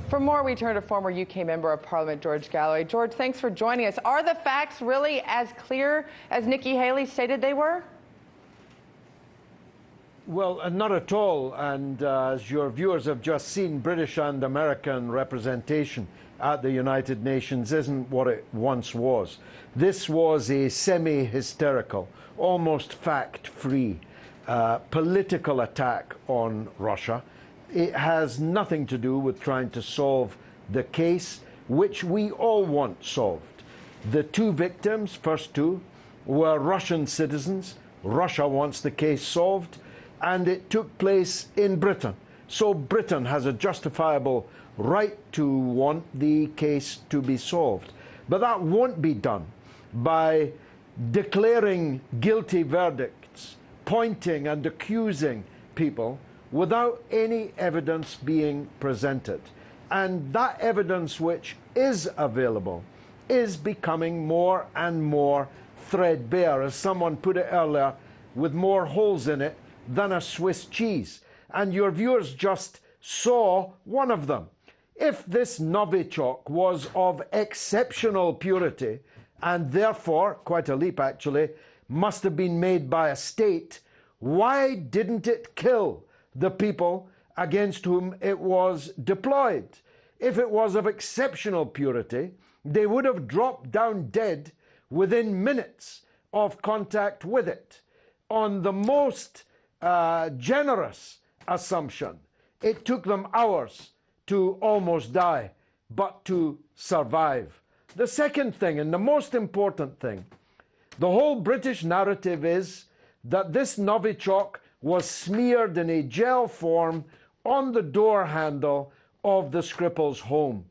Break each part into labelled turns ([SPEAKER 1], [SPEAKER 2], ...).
[SPEAKER 1] For more, we turn to former UK Member of Parliament George Galloway. George, thanks for joining us. Are the facts really as clear as Nikki Haley stated they were?
[SPEAKER 2] Well, not at all. And as your viewers have just seen, British and American representation at the United Nations isn't what it once was. This was a semi-hysterical, almost fact-free political attack on Russia. It has nothing to do with trying to solve the case, which we all want solved. The two victims, first two, were Russian citizens. Russia wants the case solved, and it took place in Britain. So Britain has a justifiable right to want the case to be solved. But that won't be done by declaring guilty verdicts, pointing and accusing people without any evidence being presented. And that evidence which is available is becoming more and more threadbare, as someone put it earlier, with more holes in it than a Swiss cheese. And your viewers just saw one of them. If this Novichok was of exceptional purity, and therefore, quite a leap actually, must have been made by a state, why didn't it kill the people against whom it was deployed? If it was of exceptional purity, they would have dropped down dead within minutes of contact with it. On the most generous assumption, it took them hours to almost die, but to survive. The second thing, and the most important thing, the whole British narrative is that this Novichok was smeared in a gel form on the door handle of the Skripal's home.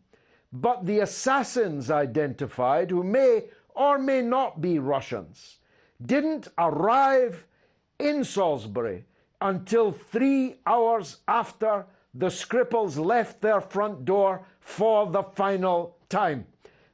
[SPEAKER 2] But the assassins identified, who may or may not be Russians, didn't arrive in Salisbury until 3 hours after the Skripals left their front door for the final time.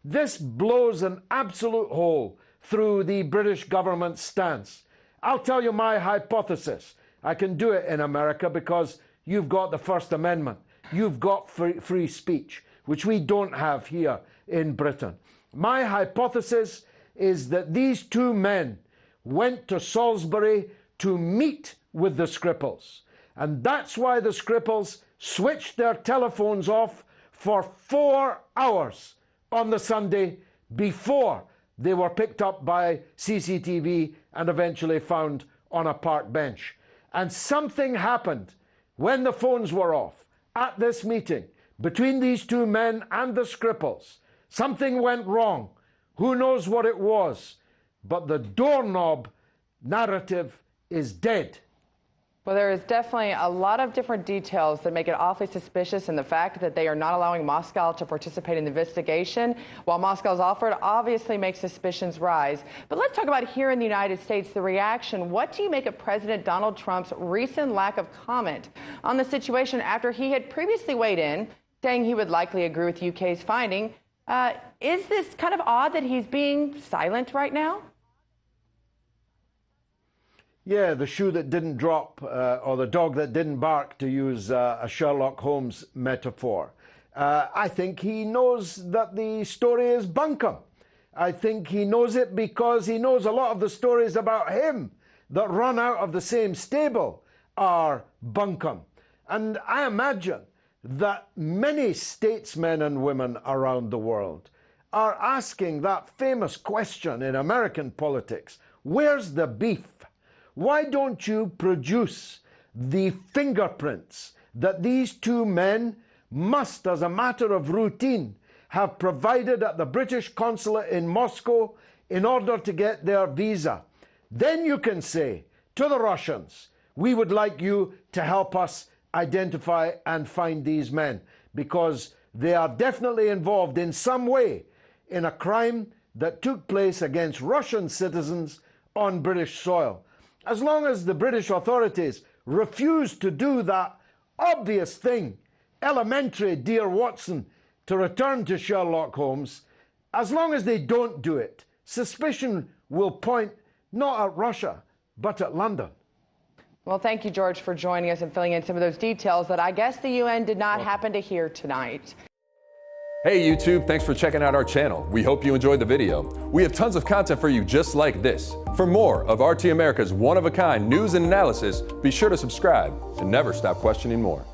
[SPEAKER 2] This blows an absolute hole through the British government's stance. I'll tell you my hypothesis. I can do it in America because you've got the First Amendment. You've got free speech, which we don't have here in Britain. My hypothesis is that these two men went to Salisbury to meet with the Skripals. And that's why the Skripals switched their telephones off for 4 hours on the Sunday before they were picked up by CCTV and eventually found on a park bench. And something happened when the phones were off at this meeting between these two men and the Skripals. Something went wrong. Who knows what it was? But the doorknob narrative is dead.
[SPEAKER 1] Well, there is definitely a lot of different details that make it awfully suspicious, and the fact that they are not allowing Moscow to participate in the investigation while Moscow's offered obviously makes suspicions rise. But let's talk about here in the United States, the reaction. What do you make of President Donald Trump's recent lack of comment on the situation after he had previously weighed in, saying he would likely agree with UK's finding? Is this kind of odd that he's being silent right now?
[SPEAKER 2] Yeah, the shoe that didn't drop, or the dog that didn't bark, to use a Sherlock Holmes metaphor. I think he knows that the story is bunkum. I think he knows it because he knows a lot of the stories about him that run out of the same stable are bunkum. And I imagine that many statesmen and women around the world are asking that famous question in American politics: where's the beef? Why don't you produce the fingerprints that these two men must, as a matter of routine, have provided at the British consulate in Moscow in order to get their visa? Then you can say to the Russians, we would like you to help us identify and find these men, because they are definitely involved in some way in a crime that took place against Russian citizens on British soil. As long as the British authorities refuse to do that obvious thing, elementary, dear Watson, to return to Sherlock Holmes, as long as they don't do it, suspicion will point not at Russia, but at London.
[SPEAKER 1] Well, thank you, George, for joining us and filling in some of those details that I guess the UN did not happen to hear tonight.
[SPEAKER 3] Hey YouTube, thanks for checking out our channel. We hope you enjoyed the video. We have tons of content for you just like this. For more of RT America's one-of-a-kind news and analysis, be sure to subscribe and never stop questioning more.